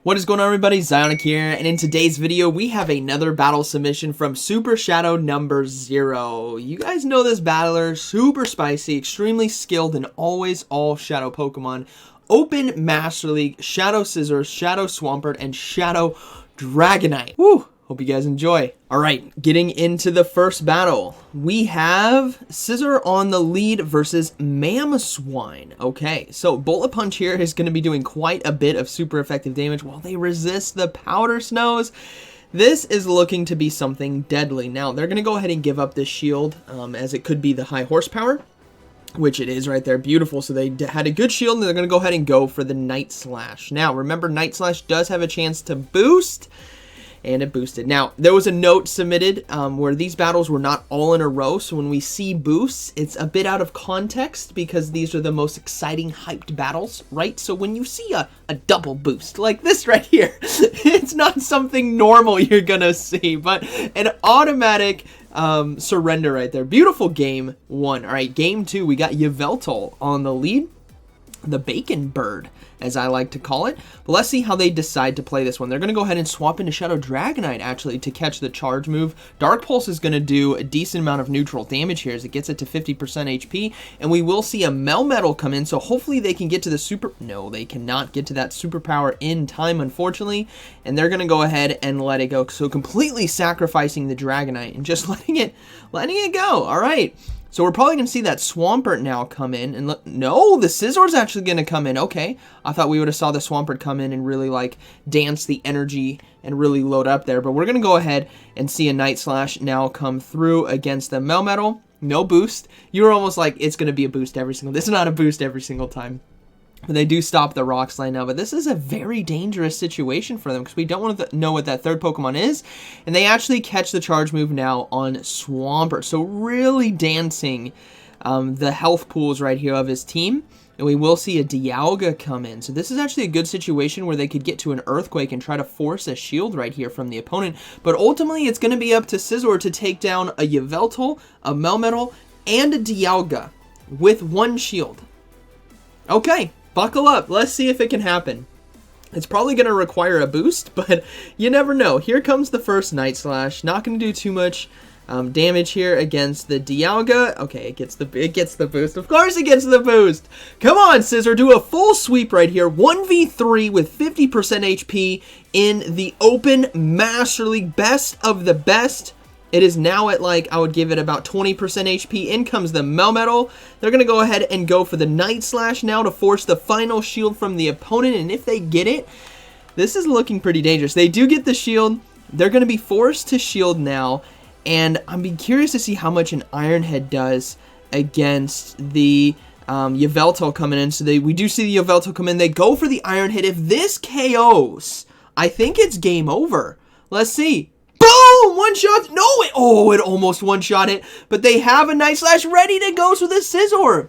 What is going on, everybody? ZyoniK here, and in today's video we have another battle submission from Super Shadow number 0. You guys know this battler, super spicy, extremely skilled in always all Shadow Pokemon. Open Master League, Shadow Scizor, Shadow Swampert, and Shadow Dragonite. Woo! Hope you guys enjoy. Alright, getting into the first battle. We have Scizor on the lead versus Mamoswine. Okay, so Bullet Punch here is going to be doing quite a bit of super effective damage while they resist the Powder Snows. This is looking to be something deadly. Now, they're going to go ahead and give up this shield, as it could be the high horsepower, which it is right there. Beautiful. So they had a good shield, and they're going to go ahead and go for the Night Slash. Now, remember, Night Slash does have a chance to boost, and it boosted. Now, there was a note submitted where these battles were not all in a row, so when we see boosts, it's a bit out of context because these are the most exciting, hyped battles, right? So when you see a double boost like this right here, it's not something normal you're gonna see, but an automatic surrender right there. Beautiful game 1. All right, game 2, we got Yveltal on the lead. The Bacon Bird, as I like to call it. But let's see how they decide to play this one. They're going to go ahead and swap into Shadow Dragonite, actually, to catch the charge move. Dark Pulse is going to do a decent amount of neutral damage here as it gets it to 50% HP. And we will see a Melmetal come in, so hopefully they can get to the super... No, they cannot get to that superpower in time, unfortunately. And they're going to go ahead and let it go. So completely sacrificing the Dragonite and just letting it go. All right. So we're probably going to see that Swampert now come in. And look, no, the Scizor's actually going to come in. Okay. I thought we would have saw the Swampert come in and really, like, dance the energy and really load up there. But we're going to go ahead and see a Night Slash now come through against the Melmetal. No boost. You're almost like, it's going to be a boost every single... This is not a boost every single time. But they do stop the Rock Slide now, but this is a very dangerous situation for them because we don't want to know what that third Pokemon is, and they actually catch the charge move now on Swampert, so really dancing the health pools right here of his team, and we will see a Dialga come in. So this is actually a good situation where they could get to an Earthquake and try to force a shield right here from the opponent, but ultimately it's going to be up to Scizor to take down a Yveltal, a Melmetal, and a Dialga with one shield. Okay. Buckle up. Let's see if it can happen. It's probably going to require a boost, but you never know. Here comes the first Night Slash. Not going to do too much damage here against the Dialga. Okay, it gets the boost. Of course it gets the boost. Come on, Scizor. Do a full sweep right here. 1v3 with 50% HP in the Open Master League. Best of the best. It is now at, like, I would give it about 20% HP. In comes the Melmetal. They're going to go ahead and go for the Night Slash now to force the final shield from the opponent. And if they get it, this is looking pretty dangerous. They do get the shield. They're going to be forced to shield now. And I'm curious to see how much an Iron Head does against the Yveltal coming in. So we do see the Yveltal come in. They go for the Iron Head. If this KOs, I think it's game over. Let's see. Boom! One shot. No, it almost one shot it. But they have a Night Slash ready to go. So the Scizor,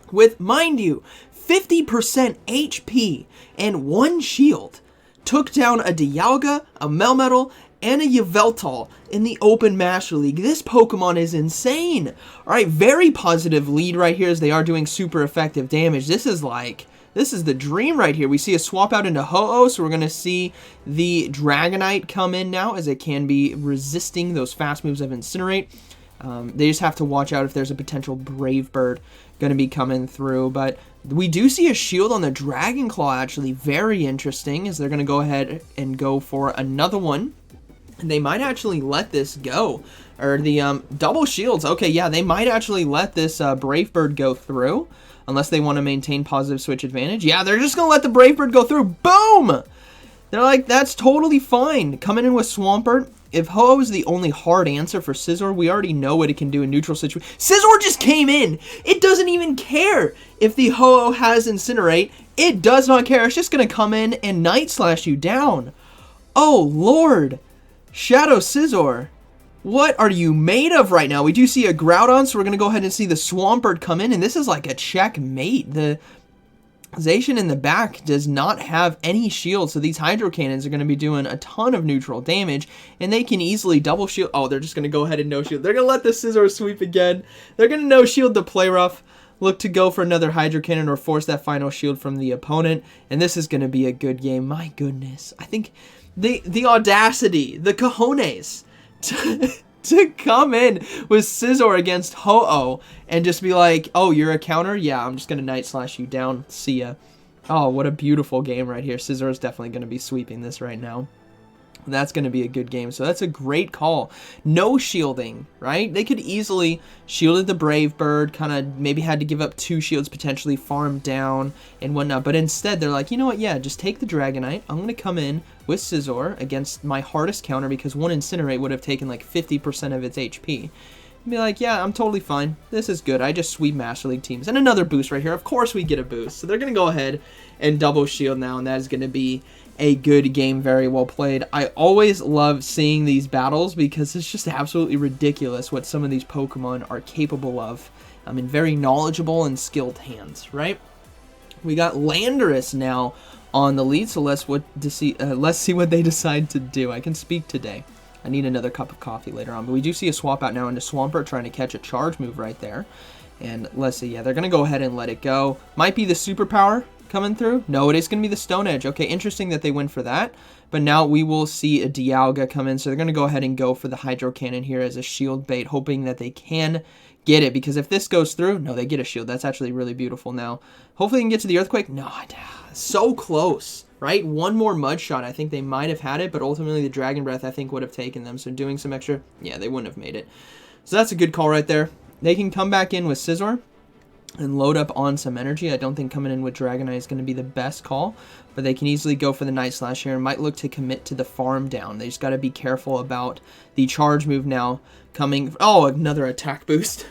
with, mind you, 50% HP and one shield, took down a Dialga, a Melmetal, and a Yveltal in the Open Master League. This Pokemon is insane. All right, very positive lead right here as they are doing super effective damage. This is the dream right here. We see a swap out into Ho-Oh, so we're going to see the Dragonite come in now as it can be resisting those fast moves of Incinerate. They just have to watch out if there's a potential Brave Bird going to be coming through. But we do see a shield on the Dragon Claw, actually. Very interesting, as they're going to go ahead and go for another one. And they might actually let this go. Or the double shields. Okay, yeah, they might actually let this Brave Bird go through. Unless they want to maintain positive switch advantage. Yeah, they're just going to let the Brave Bird go through. Boom! They're like, that's totally fine. Coming in with Swampert. If Ho-Oh is the only hard answer for Scizor, we already know what it can do in neutral situations. Scizor just came in. It doesn't even care if the Ho-Oh has Incinerate. It does not care. It's just going to come in and Night Slash you down. Oh, Lord. Shadow Scizor. What are you made of right now? We do see a Groudon, so we're going to go ahead and see the Swampert come in, and this is like a checkmate. The Zacian in the back does not have any shield, so these Hydro Cannons are going to be doing a ton of neutral damage, and they can easily double shield. Oh, they're just going to go ahead and no shield. They're going to let the Scizor sweep again. They're going to no shield the Play Rough. look to go for another Hydro Cannon or force that final shield from the opponent. And this is going to be a good game. My goodness. I think the audacity, the cojones to come in with Scizor against Ho-Oh and just be like, oh, you're a counter? Yeah, I'm just going to Night Slash you down. See ya. Oh, what a beautiful game right here. Scizor is definitely going to be sweeping this right now. That's going to be a good game. So that's a great call. No shielding, right? They could easily shielded the Brave Bird, kind of maybe had to give up 2 shields, potentially farm down and whatnot. But instead, they're like, you know what? Yeah, just take the Dragonite. I'm going to come in with Scizor against my hardest counter because one Incinerate would have taken like 50% of its HP. And be like, yeah, I'm totally fine. This is good. I just sweep Master League teams. And another boost right here. Of course we get a boost. So they're going to go ahead and double shield now, and that is going to be a good game, very well played. I always love seeing these battles because it's just absolutely ridiculous what some of these Pokemon are capable of. I mean, very knowledgeable and skilled hands, right? We got Landorus now on the lead, so let's see what they decide to do. I can speak today. I need another cup of coffee later on, but we do see a swap out now into Swampert trying to catch a charge move right there. And let's see, yeah, they're going to go ahead and let it go. Might be the superpower coming through. No, it is going to be the Stone Edge. Okay, interesting that they went for that. But now we will see a Dialga come in. So they're going to go ahead and go for the Hydro Cannon here as a shield bait, hoping that they can get it. Because if this goes through, no, they get a shield. That's actually really beautiful now. Hopefully they can get to the Earthquake. No, so close, right? One more Mud Shot. I think they might have had it, but ultimately the Dragon Breath, I think, would have taken them. So doing some extra, yeah, they wouldn't have made it. So that's a good call right there. They can come back in with Scizor and load up on some energy. I don't think coming in with Dragonite is going to be the best call, but they can easily go for the Night Slash here and might look to commit to the farm down. They just got to be careful about the charge move now coming. Oh, another attack boost.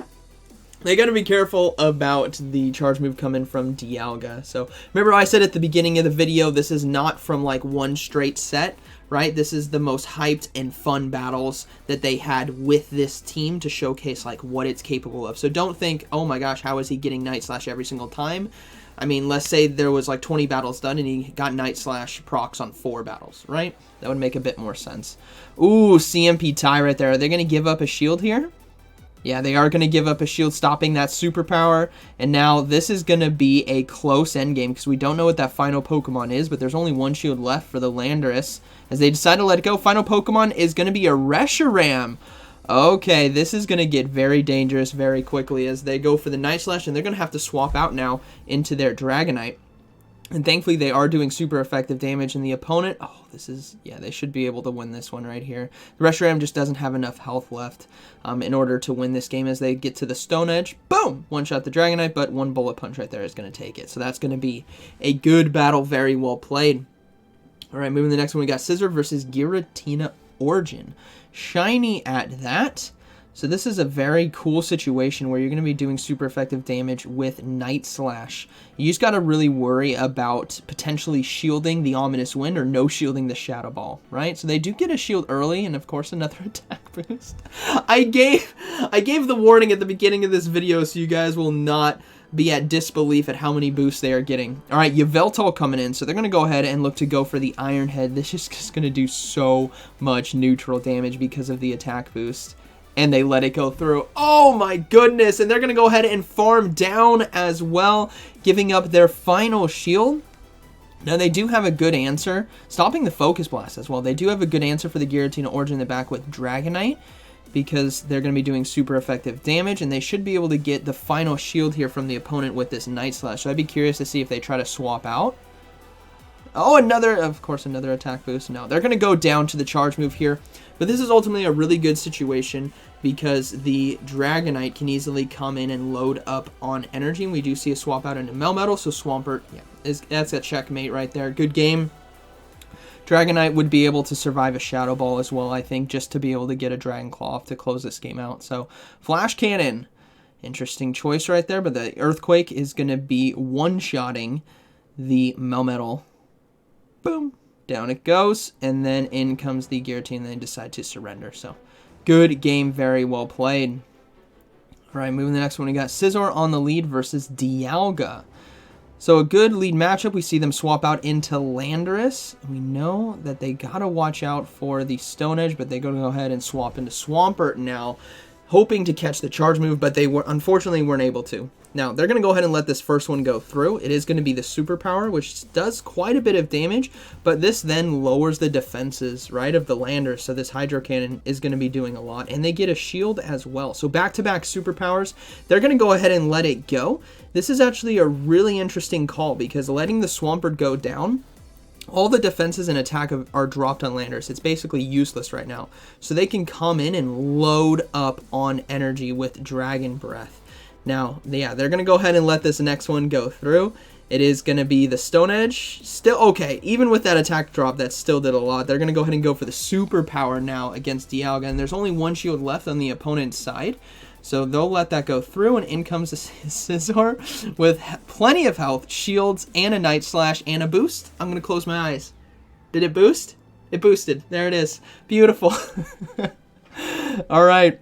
They got to be careful about the charge move coming from Dialga. So remember I said at the beginning of the video, this is not from like one straight set, right? This is the most hyped and fun battles that they had with this team to showcase like what it's capable of. So don't think, oh my gosh, how is he getting Night Slash every single time? I mean, let's say there was like 20 battles done and he got Night Slash procs on 4 battles, right? That would make a bit more sense. Ooh, CMP tie right there. Are they going to give up a shield here? Yeah, they are going to give up a shield, stopping that superpower. And now this is going to be a close endgame because we don't know what that final Pokemon is, but there's only 1 shield left for the Landorus as they decide to let it go. Final Pokemon is going to be a Reshiram. Okay, this is going to get very dangerous very quickly as they go for the Night Slash, and they're going to have to swap out now into their Dragonite. And thankfully, they are doing super effective damage, and the opponent, oh, this is, yeah, they should be able to win this one right here. The Reshiram just doesn't have enough health left in order to win this game as they get to the Stone Edge. Boom! One shot the Dragonite, but 1 bullet punch right there is going to take it. So that's going to be a good battle, very well played. All right, moving to the next one, we got Scizor versus Giratina Origin. Shiny at that. So this is a very cool situation where you're going to be doing super effective damage with Night Slash. You just got to really worry about potentially shielding the Ominous Wind or no shielding the Shadow Ball, right? So they do get a shield early and of course another attack boost. I gave the warning at the beginning of this video so you guys will not be at disbelief at how many boosts they are getting. All right, Yveltal coming in, so they're going to go ahead and look to go for the Iron Head. This is just going to do so much neutral damage because of the attack boost. And they let it go through. Oh my goodness. And they're going to go ahead and farm down as well, giving up their final shield. Now they do have a good answer, stopping the Focus Blast as well. They do have a good answer for the Giratina Origin in the back with Dragonite, because they're going to be doing super effective damage, and they should be able to get the final shield here from the opponent with this Night Slash. So I'd be curious to see if they try to swap out. Oh, of course, another attack boost. No, they're going to go down to the charge move here. But this is ultimately a really good situation because the Dragonite can easily come in and load up on energy. And we do see a swap out into Melmetal, so Swampert, yeah, that's a checkmate right there. Good game. Dragonite would be able to survive a Shadow Ball as well, I think, just to be able to get a Dragon Claw off to close this game out. So, Flash Cannon. Interesting choice right there, but the Earthquake is going to be one-shotting the Melmetal. Boom. Down it goes, and then in comes the Giratina, and they decide to surrender. So, good game, very well played. All right, moving to the next one, we got Scizor on the lead versus Dialga. So, a good lead matchup. We see them swap out into Landorus. We know that they got to watch out for the Stone Edge, but they're going to go ahead and swap into Swampert now. hoping to catch the charge move, but they unfortunately weren't able to. Now, they're going to go ahead and let this first one go through. It is going to be the superpower, which does quite a bit of damage, but this then lowers the defenses, right, of the lander, so this Hydro Cannon is going to be doing a lot, and they get a shield as well. So back-to-back superpowers, they're going to go ahead and let it go. This is actually a really interesting call, because letting the Swampert go down, all the defenses and attack are dropped on landers. It's basically useless right now. So they can come in and load up on energy with Dragon Breath. Now, yeah, they're going to go ahead and let this next one go through. It is going to be the Stone Edge. Still, okay, even with that attack drop, that still did a lot. They're going to go ahead and go for the superpower now against Dialga. And there's only one shield left on the opponent's side. So they'll let that go through, and in comes the Scizor with plenty of health, shields, and a Night Slash, and a boost. I'm going to close my eyes. Did it boost? It boosted. There it is. Beautiful. All right.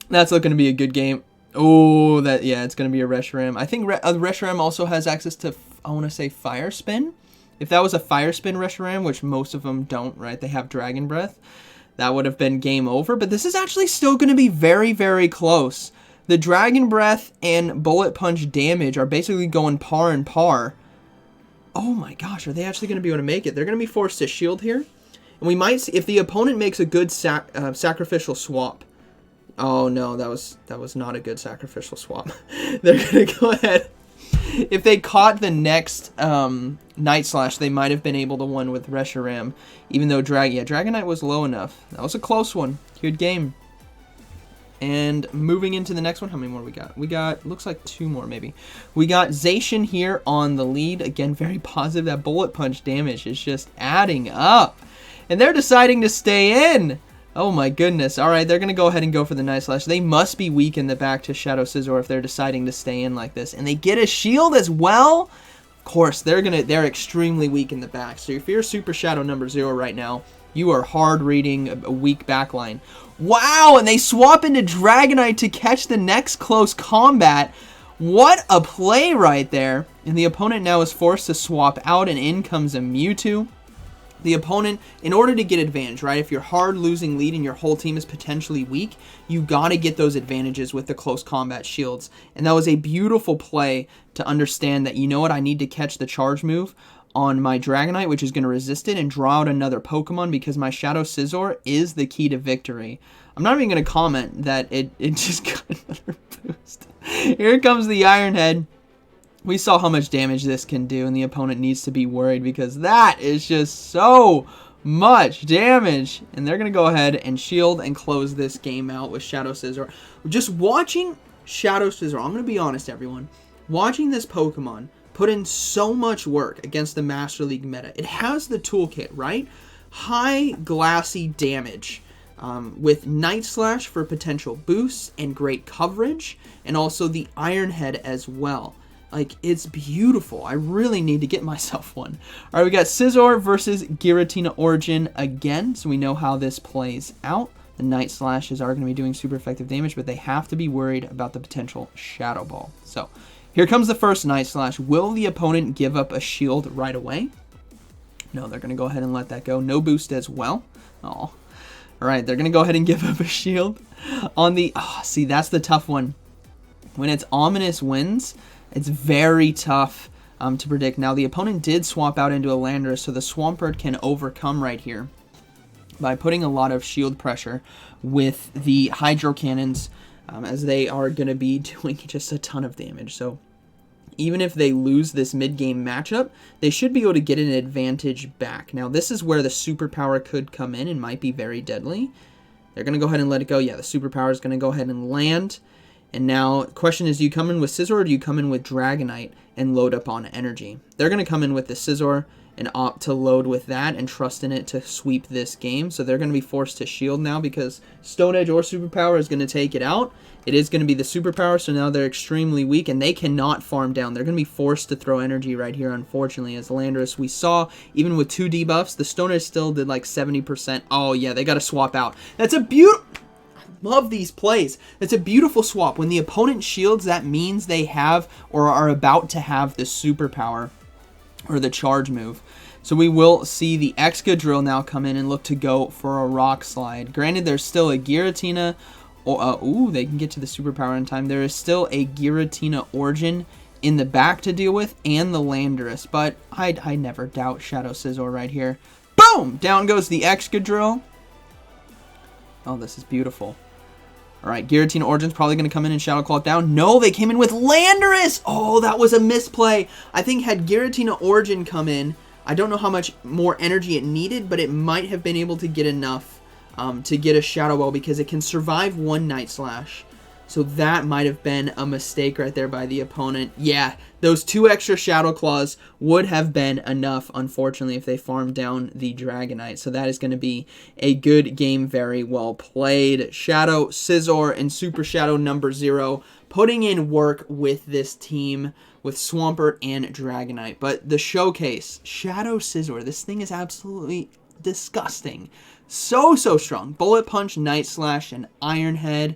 That's looking to be a good game. Oh, yeah, it's going to be a Reshiram. I think Reshiram also has access to, I want to say, Fire Spin. If that was a Fire Spin Reshiram, which most of them don't, right? They have Dragon Breath. That would have been game over, but this is actually still going to be very, very close. The Dragon Breath and Bullet Punch damage are basically going par and par. Oh my gosh, are they actually going to be able to make it? They're going to be forced to shield here. And we might see, if the opponent makes a good sacrificial swap. Oh no, that was not a good sacrificial swap. They're going to go ahead. If they caught the next Night Slash, they might have been able to win with Reshiram, even though Dragonite was low enough. That was a close one. Good game. And moving into the next one, how many more we got? We got, looks like 2 more maybe. We got Zacian here on the lead. Again, very positive. That Bullet Punch damage is just adding up. And they're deciding to stay in. Oh my goodness. Alright, they're going to go ahead and go for the Night Slash. They must be weak in the back to Shadow Scizor if they're deciding to stay in like this. And they get a shield as well. Of course, they're extremely weak in the back. So if you're Super Shadow number 0 right now, you are hard reading a weak backline. Wow, and they swap into Dragonite to catch the next close combat. What a play right there. And the opponent now is forced to swap out, and in comes a Mewtwo. The opponent, in order to get advantage, right, if you're hard losing lead and your whole team is potentially weak, you got to get those advantages with the close combat shields. And that was a beautiful play to understand that, you know what, I need to catch the charge move on my Dragonite, which is going to resist it, and draw out another Pokemon, because my Shadow Scizor is the key to victory. I'm not even going to comment that it just got another boost. Here comes the Iron Head. We saw how much damage this can do, and the opponent needs to be worried, because that is just so much damage. And they're going to go ahead and shield and close this game out with Shadow Scizor. Just watching Shadow Scizor, I'm going to be honest, everyone. Watching this Pokemon put in so much work against the Master League meta. It has the toolkit, right? High glassy damage. With Night Slash for potential boosts and great coverage, and also the Iron Head as well. Like, it's beautiful. I really need to get myself one. All right, we got Scizor versus Giratina Origin again, so we know how this plays out. The Night Slashes are going to be doing super effective damage, but they have to be worried about the potential Shadow Ball. So, here comes the first Night Slash. Will the opponent give up a shield right away? No, they're going to go ahead and let that go. No boost as well. Oh. All right, they're going to go ahead and give up a shield. On the... Oh, see, that's the tough one. When it's Ominous Winds, it's very tough to predict. Now, the opponent did swap out into a Landorus, so the Swampert can overcome right here by putting a lot of shield pressure with the Hydro Cannons, as they are going to be doing just a ton of damage. So, even if they lose this mid-game matchup, they should be able to get an advantage back. Now, this is where the Superpower could come in and might be very deadly. They're going to go ahead and let it go. Yeah, the Superpower is going to go ahead and land. And now, the question is, do you come in with Scizor or do you come in with Dragonite and load up on energy? They're going to come in with the Scizor and opt to load with that and trust in it to sweep this game. So they're going to be forced to shield now because Stone Edge or Superpower is going to take it out. It is going to be the Superpower, so now they're extremely weak and they cannot farm down. They're going to be forced to throw energy right here, unfortunately, as Landorus. We saw, even with 2 debuffs, the Stone Edge still did like 70%. Oh yeah, they got to swap out. That's a beautiful... Love these plays. That's a beautiful swap. When the opponent shields, that means they have or are about to have the Superpower or the charge move. So we will see the Excadrill now come in and look to go for a Rock Slide. Granted, there's still a Giratina Ooh, they can get to the superpower in time. There is still a Giratina Origin in the back to deal with, and the Landorus, but I never doubt Shadow Scizor right here. Boom! Down goes the Excadrill. Oh, this is beautiful. Alright, Giratina Origin's probably going to come in and Shadow Claw down. No, they came in with Landorus! Oh, that was a misplay. I think had Giratina Origin come in, I don't know how much more energy it needed, but it might have been able to get enough to get a Shadow Ball because it can survive one Night Slash. So that might have been a mistake right there by the opponent. Yeah, those 2 extra Shadow Claws would have been enough, unfortunately, if they farmed down the Dragonite. So that is going to be a good game, very well played. Shadow Scizor and Super Shadow number 0 putting in work with this team with Swampert and Dragonite. But the showcase, Shadow Scizor, this thing is absolutely disgusting. So strong. Bullet Punch, Night Slash, and Iron Head.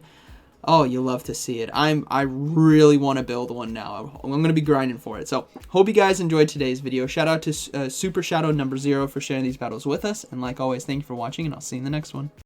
Oh, you love to see it. I really want to build one now. I'm going to be grinding for it. So, hope you guys enjoyed today's video. Shout out to Super Shadow number 0 for sharing these battles with us. And like always, thank you for watching, and I'll see you in the next one.